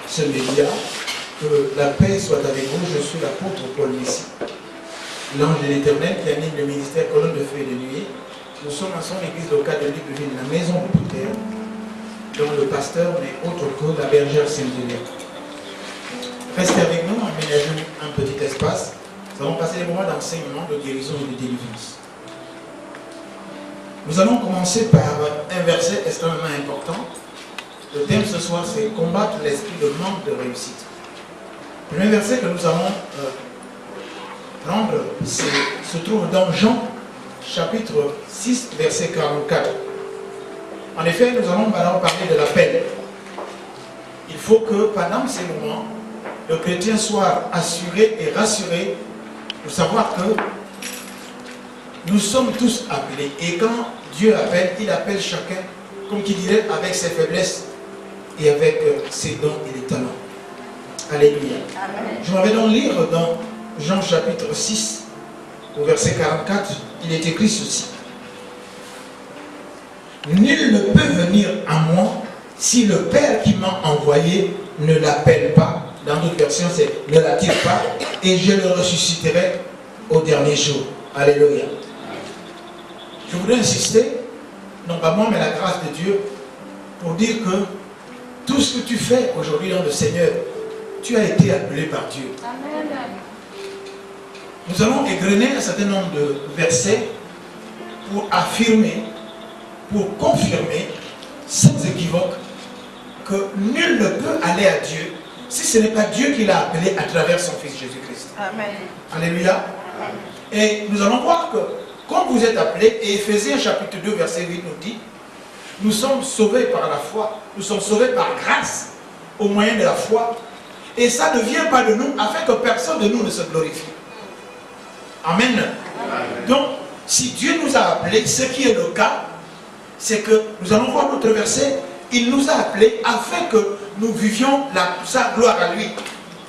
ce média. Que la paix soit avec vous. Je suis l'apôtre Paul Messi, l'ange de l'Éternel qui anime le ministère Colonne de Feu et de Nuit. Nous sommes à son église locale de Libreville, la maison de Pouter, dont le pasteur n'est autre que la bergère Saint-Denis. Restez avec nous, aménageons un petit espace. Nous allons passer des moments d'enseignement, de guérison et de délivrance. Nous allons commencer par un verset extrêmement important. Le thème ce soir, c'est combattre l'esprit de manque de réussite. Le premier verset que nous allons prendre se trouve dans Jean, chapitre 6, verset 44. En effet, nous allons maintenant parler de l'appel. Il faut que pendant ces moments, le chrétien soit assuré et rassuré de savoir que nous sommes tous appelés. Et quand Dieu appelle, il appelle chacun, comme qui dirait, avec ses faiblesses et avec ses dons et les talents. Alléluia. Amen. Je m'avais donc lire dans Jean chapitre 6, au verset 44, il est écrit ceci. Nul ne peut venir à moi si le Père qui m'a envoyé ne l'appelle pas. Dans d'autres versions, c'est ne l'attire pas, et je le ressusciterai au dernier jour. Alléluia. Je voudrais insister, non pas moi, mais la grâce de Dieu, pour dire que tout ce que tu fais aujourd'hui dans le Seigneur, tu as été appelé par Dieu. Amen. Nous allons égrener un certain nombre de versets pour affirmer, pour confirmer, sans équivoque, que nul ne peut aller à Dieu si ce n'est pas Dieu qui l'a appelé à travers son Fils Jésus-Christ. Amen. Alléluia. Amen. Et nous allons voir que, quand vous êtes appelés, et Éphésiens chapitre 2, verset 8 nous dit, nous sommes sauvés par la foi, nous sommes sauvés par grâce, au moyen de la foi, et ça ne vient pas de nous, afin que personne de nous ne se glorifie. Amen. Amen. Donc, si Dieu nous a appelés, ce qui est le cas, c'est que, nous allons voir notre verset, il nous a appelés afin que nous vivions sa gloire à lui.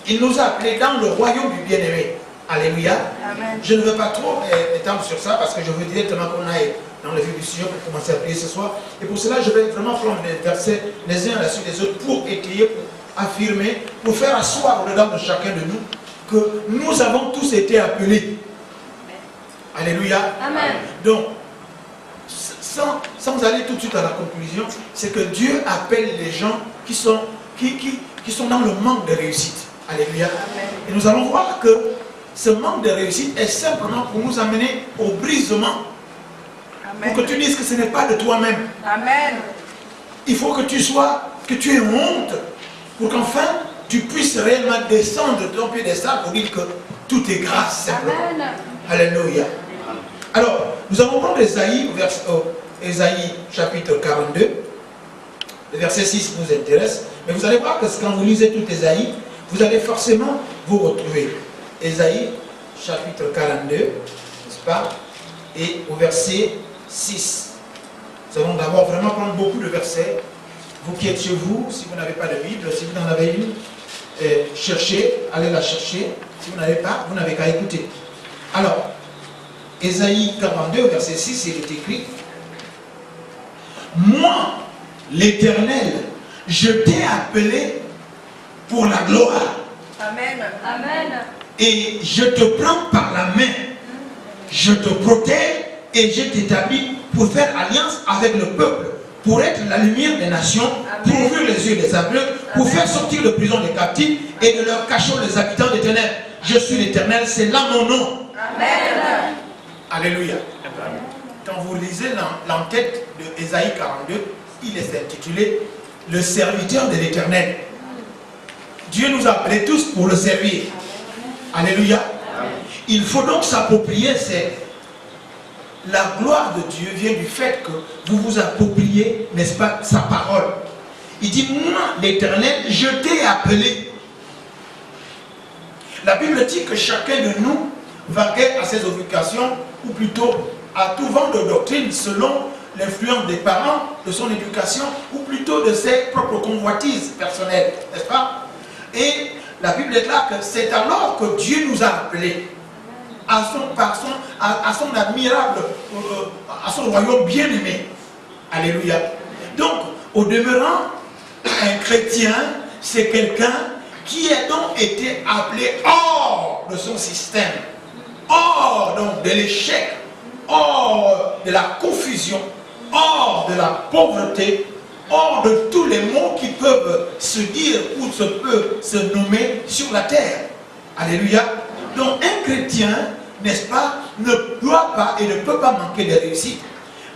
Il nous a appelés dans le royaume du bien-aimé. Alléluia. Amen. Je ne veux pas trop étendre sur ça parce que je veux directement qu'on aille dans le vif du sujet pour commencer à prier ce soir. Et pour cela, je vais vraiment prendre les versets les uns à la suite des autres pour étayer, pour affirmer, pour faire asseoir au-dedans de chacun de nous que nous avons tous été appelés. Amen. Alléluia. Amen. Donc, sans aller tout de suite à la conclusion, c'est que Dieu appelle les gens qui sont dans le manque de réussite. Alléluia. Amen. Et nous allons voir que ce manque de réussite est simplement pour nous amener au brisement. Amen. Pour que tu dises que ce n'est pas de toi-même. Amen. Il faut que tu aies honte pour qu'enfin tu puisses réellement descendre de ton piédestal pour dire que tout est grâce. Amen. Alléluia. Alors, nous allons prendre Ésaïe chapitre 42. Le verset 6 nous intéresse. Mais vous allez voir que quand vous lisez tout Ésaïe, vous allez forcément vous retrouver. Ésaïe chapitre 42, n'est-ce pas? Et au verset 6. Nous allons d'abord vraiment prendre beaucoup de versets. Vous qui êtes chez vous, si vous n'avez pas de Bible, si vous en avez une, cherchez, allez la chercher. Si vous n'avez pas, vous n'avez qu'à écouter. Alors, Ésaïe 42, verset 6, il est écrit: moi, l'Éternel, je t'ai appelé pour la gloire. Amen. Amen. Et je te prends par la main, je te protège et je t'établis pour faire alliance avec le peuple, pour être la lumière des nations, pour ouvrir les yeux des aveugles, pour faire sortir de prison les captifs et de leur cachot les habitants des ténèbres. Je suis l'Éternel, c'est là mon nom. Amen. Alléluia. Amen. Quand vous lisez l'entête de Ésaïe 42, il est intitulé « Le serviteur de l'Éternel ». Dieu nous a appelés tous pour le servir. Alléluia. Amen. Il faut donc s'approprier, la gloire de Dieu vient du fait que vous vous appropriez, n'est-ce pas, sa parole. Il dit, moi, l'Éternel, je t'ai appelé. La Bible dit que chacun de nous vaquait à ses obligations, ou plutôt à tout vent de doctrine, selon l'influence des parents, de son éducation, ou plutôt de ses propres convoitises personnelles, n'est-ce pas? Et la Bible déclare que c'est alors que Dieu nous a appelés à son admirable, à son royaume bien-aimé. Alléluia. Donc, au demeurant, un chrétien, c'est quelqu'un qui a donc été appelé hors de son système, hors donc de l'échec, hors de la confusion, hors de la pauvreté, hors de tous les mots qui peuvent se dire ou se nommer sur la terre. Alléluia. Donc un chrétien, n'est-ce pas, ne doit pas et ne peut pas manquer de réussite.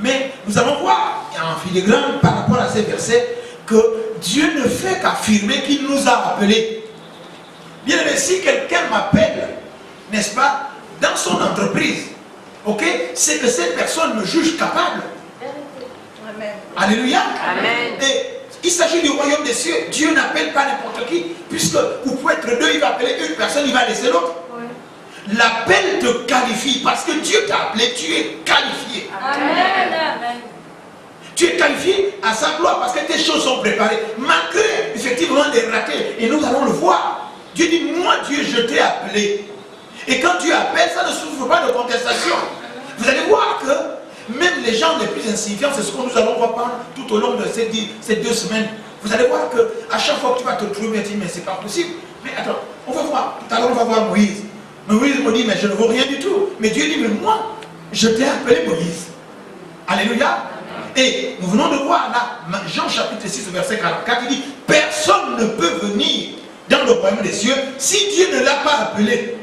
Mais nous allons voir en filigrane par rapport à ces versets que Dieu ne fait qu'affirmer qu'il nous a appelés. Bien aimé, si quelqu'un m'appelle, n'est-ce pas, dans son entreprise, ok, c'est que cette personne me juge capable. Amen. Alléluia. Amen. Et il s'agit du royaume des cieux. Dieu n'appelle pas n'importe qui, puisque vous pouvez être deux, il va appeler une personne, il va laisser l'autre. Oui. L'appel te qualifie, parce que Dieu t'a appelé, tu es qualifié. Amen. Amen. Tu es qualifié à sa gloire parce que tes choses sont préparées, malgré effectivement des ratés. Et nous allons le voir. Dieu dit, moi Dieu, je t'ai appelé. Et quand Dieu appelle, ça ne souffre pas de contestation. Vous allez voir que même les gens les plus insignifiants, c'est ce que nous allons voir tout au long de ces 2 semaines. Vous allez voir qu'à chaque fois que tu vas te trouver, tu dis, mais c'est pas possible. Mais attends, on va voir. Tout à l'heure, on va voir Moïse. Moïse me dit, mais je ne vaux rien du tout. Mais Dieu dit, mais moi, je t'ai appelé Moïse. Alléluia. Et nous venons de voir là, Jean chapitre 6, verset 44, il dit, personne ne peut venir dans le royaume des cieux si Dieu ne l'a pas appelé.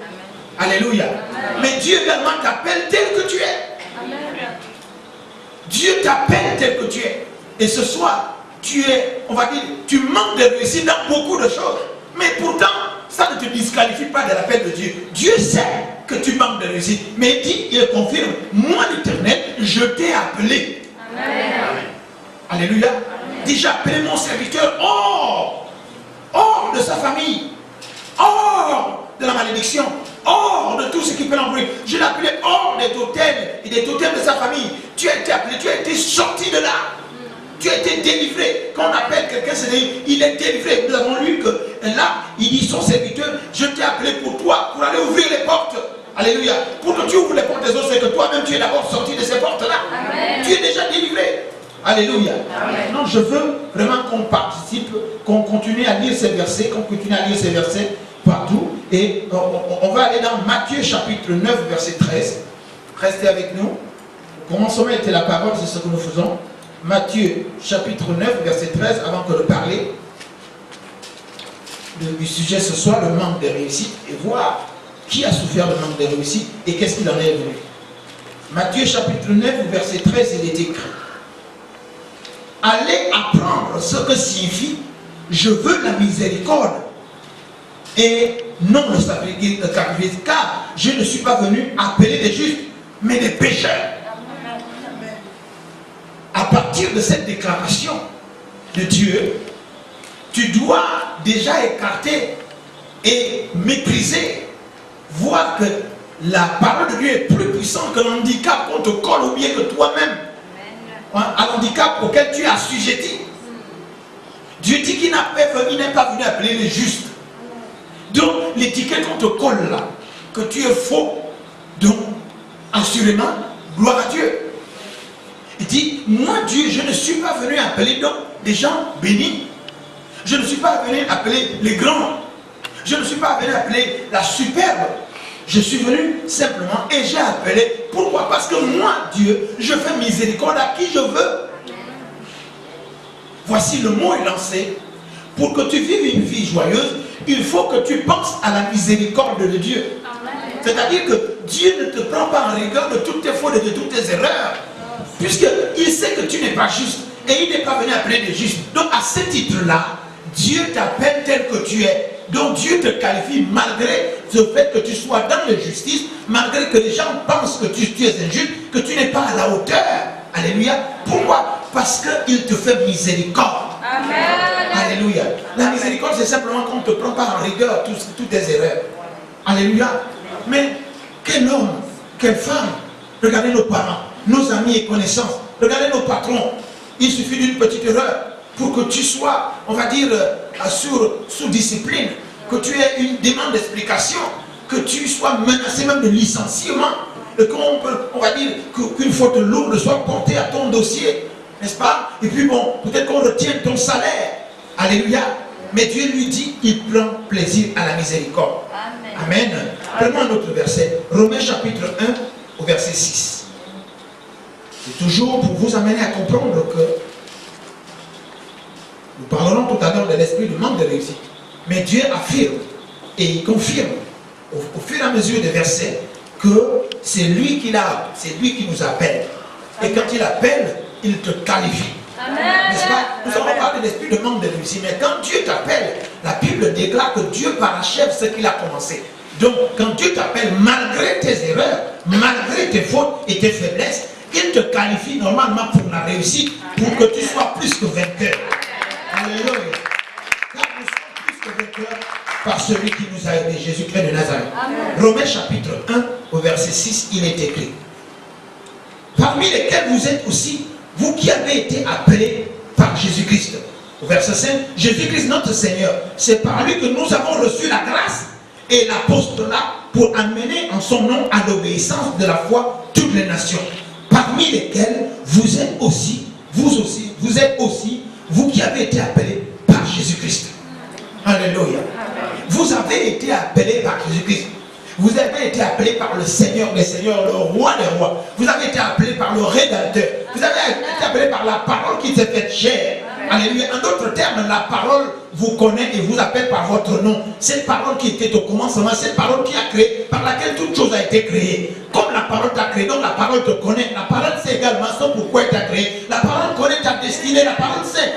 Amen. Alléluia. Amen. Mais Dieu également t'appelle tel que tu es. Amen. Dieu t'appelle tel que tu es. Et ce soir, tu es, on va dire, tu manques de réussite dans beaucoup de choses. Mais pourtant, ça ne te disqualifie pas de l'appel de Dieu. Dieu sait que tu manques de réussite. Mais il dit, il confirme, moi l'Éternel, je t'ai appelé. Amen. Alléluia. Dit, j'ai appelé mon serviteur hors de sa famille, hors de la malédiction, hors de tout ce qui peut l'embrouiller. Je l'ai appelé hors des totems et des totems de sa famille. Tu as été appelé, tu as été sorti de là. Tu as été délivré. Quand on appelle quelqu'un, il est délivré. Nous avons lu que là, il dit son serviteur, je t'ai appelé pour toi, pour aller ouvrir les portes. Alléluia. Pour que tu ouvres les portes des autres, c'est que toi-même tu es d'abord sorti de ces portes-là. Tu es déjà délivré. Alléluia. Amen. Non, je veux vraiment qu'on participe, qu'on continue à lire ces versets, partout. Et on va aller dans Matthieu chapitre 9, verset 13. Restez avec nous. Commençons à être la parole, c'est ce que nous faisons. Matthieu chapitre 9, verset 13, avant que de parler du sujet ce soir, le manque de réussite, et voir qui a souffert le manque de réussite et qu'est-ce qu'il en est venu. Matthieu chapitre 9, verset 13, il est écrit. Allez apprendre ce que signifie je veux la miséricorde et non le sacrifice, car je ne suis pas venu appeler des justes, mais des pécheurs. À partir de cette déclaration de Dieu, tu dois déjà écarter et mépriser, voir que la parole de Dieu est plus puissante que l'handicap qu'on te colle ou bien que toi-même, à l'handicap auquel tu es assujetti. Dieu dit qu'il n'est pas venu appeler les justes. Donc l'étiquette qu'on te colle là, que tu es faux, donc assurément, gloire à Dieu. Il dit, moi Dieu, je ne suis pas venu appeler donc des gens bénis. Je ne suis pas venu appeler les grands. Je ne suis pas venu appeler la superbe. Je suis venu simplement et j'ai appelé. Pourquoi? Parce que moi, Dieu, je fais miséricorde à qui je veux. Voici le mot est lancé. Pour que tu vives une vie joyeuse, il faut que tu penses à la miséricorde de Dieu. C'est-à-dire que Dieu ne te prend pas en rigueur de toutes tes fautes et de toutes tes erreurs. Puisqu'il sait que tu n'es pas juste. Et il n'est pas venu appeler des justes. Donc à ce titre-là, Dieu t'appelle tel que tu es. Donc Dieu te qualifie malgré le fait que tu sois dans la justice, malgré que les gens pensent que tu es injuste, que tu n'es pas à la hauteur. Alléluia. Pourquoi? Parce qu'il te fait miséricorde. Amen. Alléluia. La miséricorde, c'est simplement qu'on ne te prend pas en rigueur toutes tes erreurs. Alléluia. Mais quel homme, quelle femme, regardez nos parents, nos amis et connaissances, regardez nos patrons. Il suffit d'une petite erreur pour que tu sois, on va dire, sous discipline, que tu aies une demande d'explication, que tu sois menacé même de licenciement, et on va dire qu'une faute lourde soit portée à ton dossier, n'est-ce pas? Et puis bon, peut-être qu'on retienne ton salaire. Alléluia. Mais Dieu lui dit, il prend plaisir à la miséricorde. Amen. Prenons un autre verset. Romains chapitre 1 au verset 6. C'est toujours pour vous amener à comprendre que nous parlerons tout à l'heure de l'esprit du manque de réussite. Mais Dieu affirme et il confirme au fur et à mesure des versets que c'est lui qui nous appelle. Et quand il appelle, il te qualifie. N'est-ce pas? Nous avons parlé de l'esprit de manque de réussite. Mais quand Dieu t'appelle, la Bible déclare que Dieu parachève ce qu'il a commencé. Donc, quand Dieu t'appelle, malgré tes erreurs, malgré tes fautes et tes faiblesses, il te qualifie normalement pour la réussite, pour que tu sois plus que vainqueur. Alléluia. Car nous sommes plus que vainqueurs par celui qui nous a aidés, Jésus-Christ de Nazareth. Romains chapitre 1, au verset 6, il est écrit: parmi lesquels vous êtes aussi, vous qui avez été appelés par Jésus-Christ. Au verset 5, Jésus-Christ notre Seigneur, c'est par lui que nous avons reçu la grâce et l'apostolat pour amener en son nom à l'obéissance de la foi toutes les nations. Parmi lesquels vous êtes aussi, vous êtes aussi, vous qui avez été appelés par Jésus-Christ. Alléluia. Vous avez été appelés par Jésus-Christ. Vous avez été appelés par le Seigneur des Seigneurs, le Roi des Rois. Vous avez été appelés par le Rédempteur. Vous avez été appelés par la parole qui s'est faite chair. Alléluia. En d'autres termes, la parole vous connaît et vous appelle par votre nom. Cette parole qui était au commencement, cette parole qui a créé, par laquelle toute chose a été créée. Comme la parole t'a créé, donc la parole te connaît. La parole sait également ce pourquoi elle t'a créé. La parole connaît ta destinée. La parole sait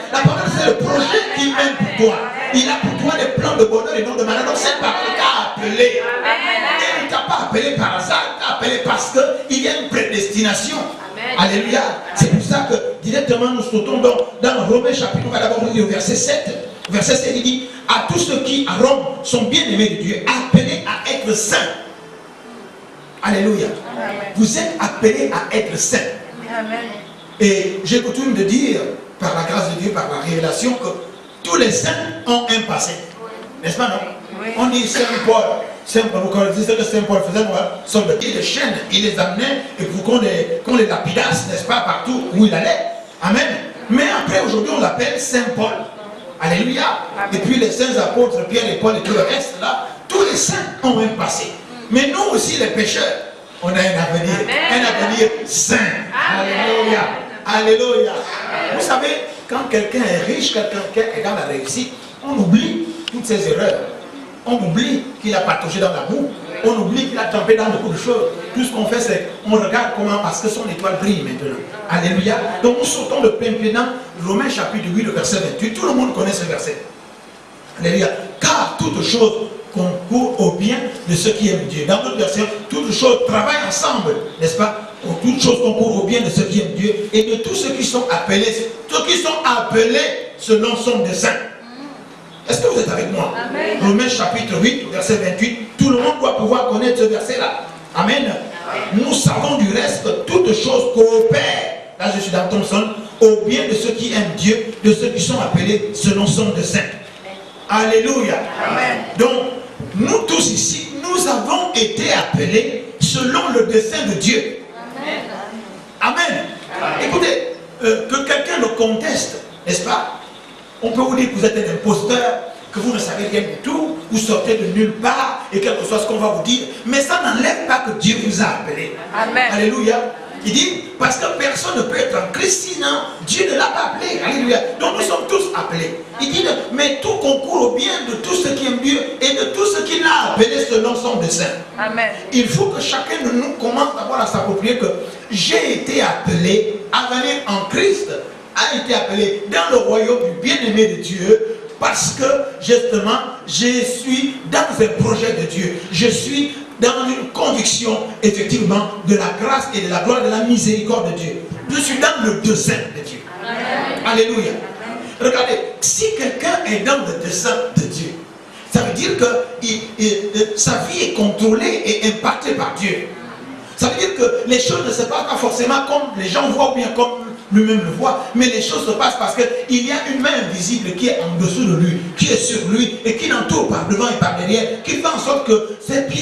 le projet qu'il mène pour toi. Il a pour toi des plans de bonheur et non de malheur. Donc cette parole t'a appelé. Et il ne t'a pas appelé par hasard, il t'a appelé parce qu'il y a une prédestination. Alléluia. C'est pour ça que directement nous sautons dans Romains chapitre, on va d'abord lire au verset 7. Verset 7, il dit: à tous ceux qui à Rome sont bien aimés de Dieu, appelés à être saints. Alléluia. Amen. Vous êtes appelés à être saints. Amen. Et j'ai coutume de dire, par la grâce de Dieu, par la révélation, que tous les saints ont un passé. N'est-ce pas, non? Oui. On dit Saint Paul. Vous connaissez ce que Saint Paul faisait, il les chaînes, il les amenait, et pour qu'on les lapidasse, n'est-ce pas, partout où il allait. Amen. Mais après, aujourd'hui, on l'appelle Saint Paul. Alléluia. Amen. Et puis les saints apôtres, Pierre et Paul et tout le reste, là, tous les saints ont un passé. Mais nous aussi, les pécheurs, on a un avenir. Amen. Un avenir saint. Alléluia. Alléluia. Vous savez, quand quelqu'un est riche, quelqu'un est dans la réussite, on oublie toutes ses erreurs. On oublie qu'il a patauché dans la boue. On oublie qu'il a trempé dans beaucoup de choses. Tout ce qu'on fait, c'est qu'on regarde comment, parce que son étoile brille maintenant. Alléluia. Donc nous sautons de plein pied dans Romains chapitre 8, le verset 28. Tout le monde connaît ce verset. Alléluia. Car toutes choses concourent au bien de ceux qui aiment Dieu. Dans d'autres versets, toutes choses travaillent ensemble, n'est-ce pas? Toutes choses concourent au bien de ceux qui aiment Dieu et de tous ceux qui sont appelés. Ceux qui sont appelés selon son dessein. Est-ce que vous êtes avec moi? Amen. Romains chapitre 8, verset 28. Tout le monde doit pouvoir connaître ce verset-là. Amen. Amen. Nous savons du reste que toutes choses coopèrent. Là, je suis dans Thompson. Au bien de ceux qui aiment Dieu, de ceux qui sont appelés selon son dessein. Alléluia. Amen. Donc, nous tous ici, nous avons été appelés selon le dessein de Dieu. Amen. Amen. Amen. Écoutez, que quelqu'un le conteste, n'est-ce pas? On peut vous dire que vous êtes un imposteur, que vous ne savez rien du tout, vous sortez de nulle part, et quel que soit ce qu'on va vous dire, mais ça n'enlève pas que Dieu vous a appelé. Amen. Alléluia. Il dit, parce que personne ne peut être en Christ, sinon Dieu ne l'a pas appelé. Alléluia. Donc nous sommes tous appelés. Il dit, mais tout concourt au bien de tous ceux qui aiment Dieu et de tous ceux qui l'ont appelé selon son dessein. Amen. Il faut que chacun de nous commence d'abord à s'approprier que j'ai été appelé à venir en Christ, a été appelé dans le royaume du bien-aimé de Dieu, parce que justement je suis dans un projet de Dieu, je suis dans une conviction effectivement de la grâce et de la gloire, de la miséricorde de Dieu. Je suis dans le dessein de Dieu. Amen. Alléluia. Amen. Regardez, si quelqu'un est dans le dessein de Dieu, ça veut dire que sa vie est contrôlée et impactée par Dieu. Ça veut dire que les choses ne se passent pas forcément comme les gens voient ou bien comme lui-même le voit. Mais les choses se passent parce qu'il y a une main invisible qui est en dessous de lui, qui est sur lui et qui l'entoure par devant et par derrière, qui fait en sorte que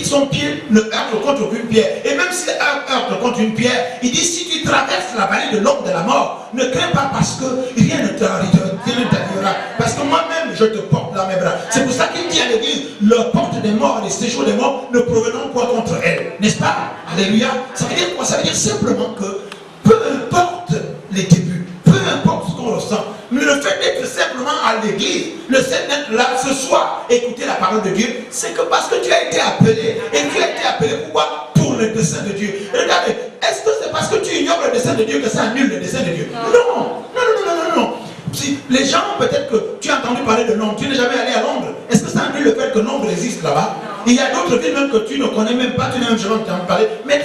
son pied ne heurte contre aucune pierre. Et même s'il heurte contre une pierre, il dit si tu traverses la vallée de l'ombre de la mort, ne crains pas parce que rien ne t'arrivera. Parce que moi-même, je te porte dans mes bras. C'est pour ça qu'il dit à l'église, le porte des morts, les séjours des morts ne provenons pas contre elle. N'est-ce pas? Alléluia. Ça veut dire quoi? Ça veut dire simplement que peu importe les débuts, peu importe ce qu'on ressent, mais le fait d'être simplement à l'église, le fait d'être là ce soir, écouter la parole de Dieu, c'est que parce que tu as été appelé. Et tu as été appelé pourquoi? Pour le dessein de Dieu. Regardez, est-ce que c'est parce que tu ignores le dessein de Dieu que ça annule le dessein de Dieu? Non. Si les gens, peut-être que tu as entendu parler de Londres, tu n'es jamais allé à Londres. Est-ce que ça annule le fait que Londres existe là-bas? Il y a d'autres villes même que tu ne connais même pas, tu n'as même jamais entendu parler. Mais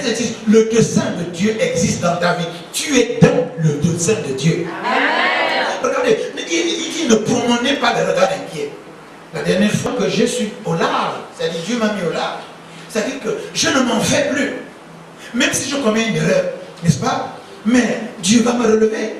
le dessein de Dieu existe dans ta vie. Tu es dans le dessein de Dieu. Amen. Regardez, il dit ne promenez pas de regard inquiet. La dernière fois que je suis au large, c'est-à-dire Dieu m'a mis au large, c'est-à-dire que je ne m'en fais plus. Même si je commets une erreur, n'est-ce pas? Mais Dieu va me relever.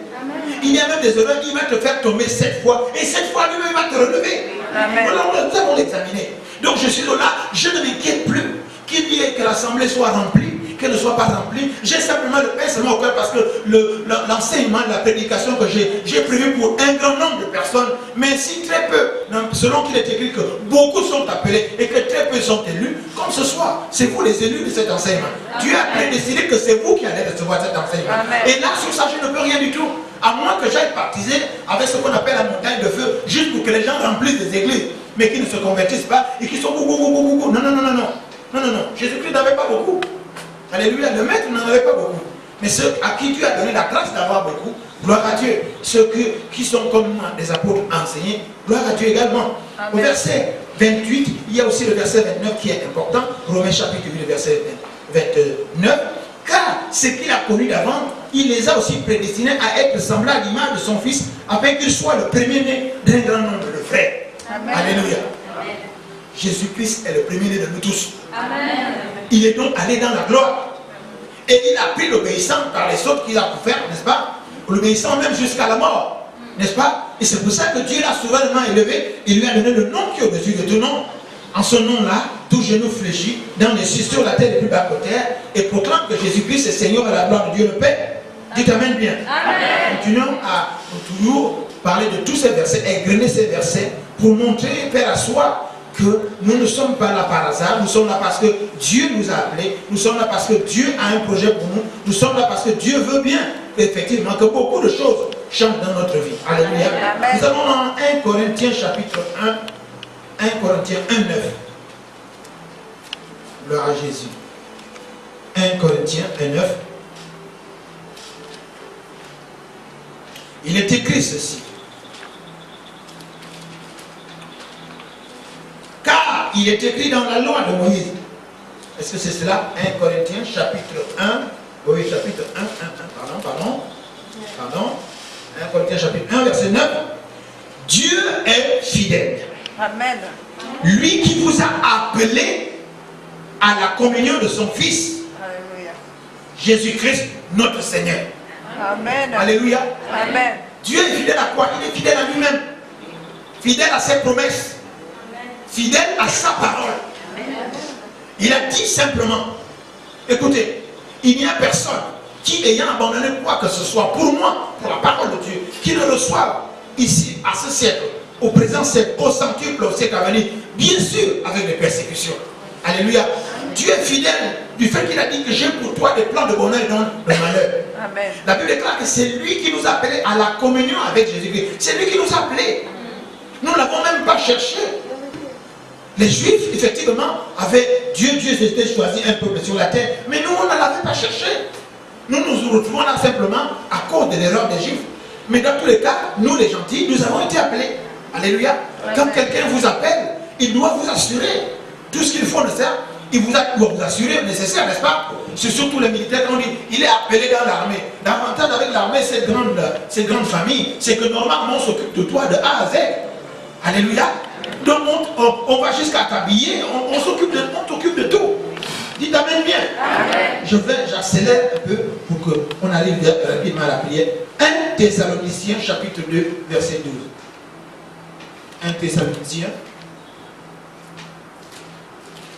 Il y a même des erreurs, il va te faire tomber 7 fois, et 7 fois lui-même va te relever. Amen. Alors nous allons l'examiner. Donc je suis là, je ne m'inquiète plus qu'il y ait que l'assemblée soit remplie, qu'elle ne soit pas remplie. J'ai simplement le pain seulement au cœur parce que l'enseignement, la prédication que j'ai prévu pour un grand nombre de personnes, mais si très peu, selon qu'il est écrit que beaucoup sont appelés et que très peu sont élus, comme ce soir, c'est vous les élus de cet enseignement. Amen. Dieu a prédestiné que c'est vous qui allez recevoir cet enseignement. Amen. Et là, sur ça, je ne peux rien du tout. À moins que j'aille baptiser avec ce qu'on appelle la montagne de feu, juste pour que les gens remplissent des églises, mais qui ne se convertissent pas et qui sont beaucoup. Non. Jésus-Christ n'avait pas beaucoup. Alléluia, le maître n'en avait pas beaucoup. Mais ceux à qui Dieu a donné la grâce d'avoir beaucoup, gloire à Dieu. Ceux qui sont comme des apôtres enseignés, gloire à Dieu également. Amen. Au verset 28, il y a aussi le verset 29 qui est important. Romains chapitre 8, le verset 29. Car ce qu'il a connu d'avant, il les a aussi prédestinés à être semblants à l'image de son Fils, afin qu'il soit le premier-né d'un grand nombre de frères. Amen. Alléluia. Amen. Jésus-Christ est le premier-né de nous tous. Amen. Il est donc allé dans la gloire. Et il a pris l'obéissance par les autres qu'il a pu faire, n'est-ce pas? L'obéissance même jusqu'à la mort, n'est-ce pas? Et c'est pour ça que Dieu l'a souverainement élevé. Il lui a donné le nom qui est au-dessus de tout nom. En ce nom-là, tout genou fléchit dans les cieux, sur la terre et plus bas que terre, et proclame que Jésus-Christ est Seigneur à la gloire de Dieu le Père. Dites Amen bien. Amen. Continuons à toujours parler de tous ces versets, égrener ces versets pour montrer, faire asseoir que nous ne sommes pas là par hasard, nous sommes là parce que Dieu nous a appelés, nous sommes là parce que Dieu a un projet pour nous, nous sommes là parce que Dieu veut bien, effectivement, que beaucoup de choses changent dans notre vie. Alléluia. Amen. Nous allons dans 1 Corinthiens chapitre 1 Corinthiens 1, 9. Gloire à Jésus. 1 Corinthiens 1, 9. Il est écrit ceci. Car il est écrit dans la loi de Moïse. Est-ce que c'est cela? 1 Corinthiens chapitre 1. Oui, chapitre 1. Pardon. 1 Corinthiens chapitre 1, verset 9. Dieu est fidèle. Amen. Lui qui vous a appelé à la communion de son Fils, Jésus-Christ, notre Seigneur. Amen. Alléluia. Amen. Dieu est fidèle à quoi? Il est fidèle à lui-même. Fidèle à ses promesses. Fidèle à sa parole. Il a dit simplement, écoutez, il n'y a personne qui, ayant abandonné quoi que ce soit pour moi, pour la parole de Dieu, qui ne reçoive ici, à ce siècle, au présent siècle, au centuple, au siècle à venir, bien sûr avec des persécutions. Alléluia. Dieu est fidèle du fait qu'il a dit que j'ai pour toi des plans de bonheur et non de malheur. Amen. La Bible déclare que c'est lui qui nous a appelés à la communion avec Jésus-Christ. C'est lui qui nous a appelés. Nous ne l'avons même pas cherché. Les Juifs, effectivement, avaient Dieu s'était choisi un peuple sur la terre, mais nous, on ne l'avait pas cherché. Nous nous retrouvons là simplement à cause de l'erreur des Juifs. Mais dans tous les cas, nous les gentils, nous avons été appelés. Alléluia. Quand quelqu'un vous appelle, il doit vous assurer tout ce qu'il faut nécessaire. Il doit vous assurer nécessaire, n'est-ce pas? C'est surtout les militaires qu'on dit, il est appelé dans l'armée. L'avantage avec l'armée, cette grande famille, c'est que normalement on s'occupe de toi de A à Z. Alléluia. Donc on va jusqu'à t'habiller, on t'occupe de tout. Dites Amen bien. Amen. J'accélère un peu pour qu'on arrive rapidement à la prière. 1 Thessaloniciens chapitre 2 verset 12. 1 Thessaloniciens.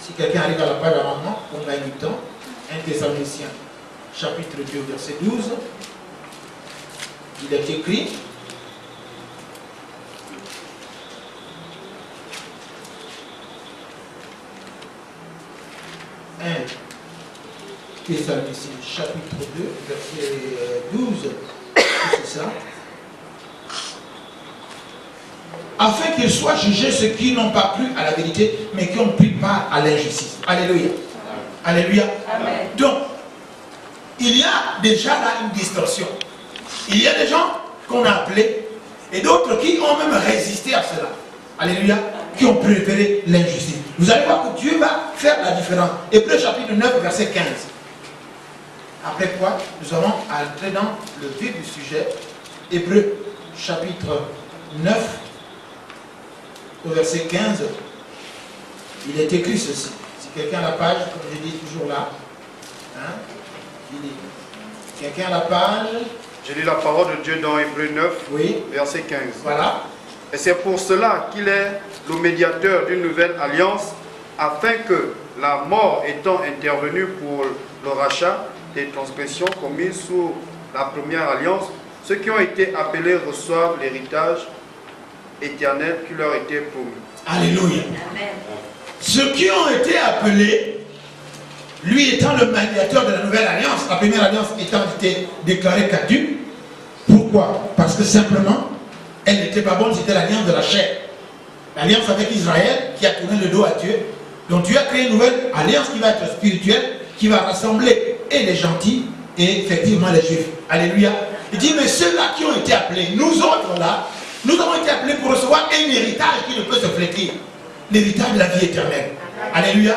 Si quelqu'un arrive à la page d'amendement, on gagne du temps. 1 Thessaloniciens chapitre 2 verset 12. Il est écrit. Thessaloniciens chapitre 2 verset 12. C'est ça. Afin qu'ils soient jugés ceux qui n'ont pas cru à la vérité, mais qui ont pris part à l'injustice. Alléluia. Alléluia. Amen. Donc, il y a déjà là une distorsion. Il y a des gens qu'on a appelés et d'autres qui ont même résisté à cela. Alléluia. Qui ont préféré l'injustice. Vous allez voir que Dieu va faire la différence. Hébreux chapitre 9, verset 15. Après quoi, nous allons entrer dans le vif du sujet. Hébreux chapitre 9, au verset 15. Il est écrit ceci. Si quelqu'un a la page, comme je dis toujours là. Hein, quelqu'un a la page. Je lis la parole de Dieu dans Hébreux 9, Oui. verset 15. Voilà. Et c'est pour cela qu'il est le médiateur d'une nouvelle alliance, afin que, la mort étant intervenue pour le rachat des transgressions commises sous la première alliance, ceux qui ont été appelés reçoivent l'héritage éternel qui leur était promis. Alléluia. Amen. Ceux qui ont été appelés, lui étant le médiateur de la nouvelle alliance, la première alliance étant été déclarée caduque. Pourquoi? Parce que simplement, elle n'était pas bonne, c'était l'alliance de la chair. L'alliance avec Israël qui a tourné le dos à Dieu. Donc Dieu a créé une nouvelle alliance qui va être spirituelle, qui va rassembler et les gentils et effectivement les juifs. Alléluia. Il dit, mais ceux-là qui ont été appelés, nous autres là, nous avons été appelés pour recevoir un héritage qui ne peut se flétrir. L'héritage de la vie éternelle. Alléluia.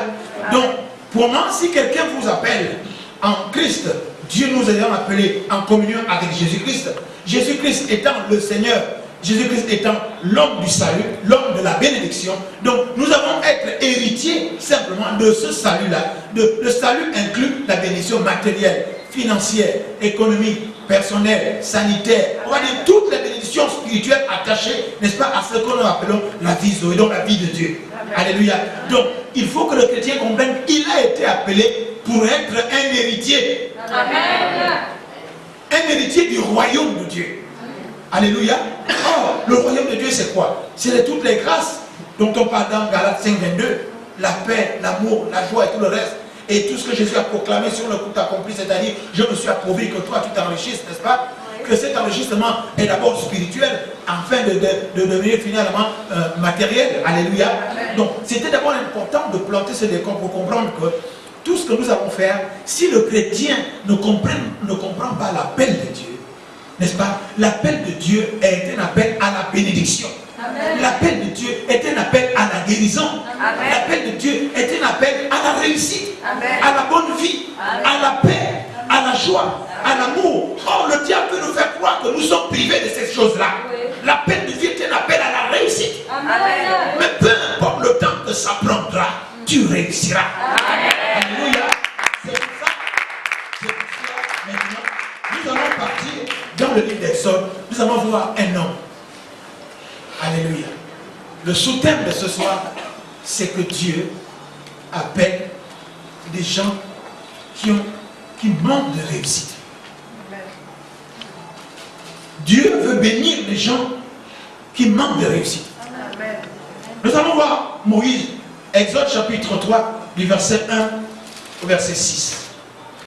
Donc, pour moi, si quelqu'un vous appelle en Christ, Dieu nous a appelés en communion avec Jésus-Christ. Jésus-Christ étant le Seigneur, Jésus-Christ étant l'homme du salut, l'homme de la bénédiction. Donc, nous allons être héritiers simplement de ce salut-là. Le salut inclut la bénédiction matérielle, financière, économique, personnelle, sanitaire. On va dire toutes les bénédictions spirituelles attachées, n'est-ce pas, à ce que nous appelons la vie Zoé, donc la vie de Dieu. Alléluia. Donc, il faut que le chrétien comprenne qu'il a été appelé pour être un héritier. Amen. Un héritier du royaume de Dieu. Alléluia. Or, le royaume de Dieu, c'est quoi? C'est toutes les grâces dont on parle dans Galates 5, 22. La paix, l'amour, la joie et tout le reste. Et tout ce que Jésus a proclamé sur le coup accompli, c'est-à-dire, je me suis approuvé que toi, tu t'enrichisses, n'est-ce pas? Que cet enrichissement est d'abord spirituel, afin de devenir finalement matériel. Alléluia. Donc, c'était d'abord important de planter ce décor pour comprendre que tout ce que nous allons faire, si le chrétien ne comprend pas l'appel de Dieu, n'est-ce pas? L'appel de Dieu est un appel à la bénédiction. L'appel de Dieu est un appel à la guérison. L'appel de Dieu est un appel à la réussite, à la bonne vie, à la paix, à la joie, à l'amour. Or, le diable veut nous faire croire que nous sommes privés de ces choses-là. L'appel de Dieu est un appel à la réussite. Mais peu importe le temps que ça prendra, tu réussiras. Alléluia. C'est pour ça. Maintenant, nous allons partir dans le livre d'Exode. Nous allons voir un homme. Alléluia. Le sous-thème de ce soir, c'est que Dieu appelle des gens qui manquent de réussite. Dieu veut bénir les gens qui manquent de réussite. Nous allons voir Moïse, Exode chapitre 3, du verset 1 au verset 6.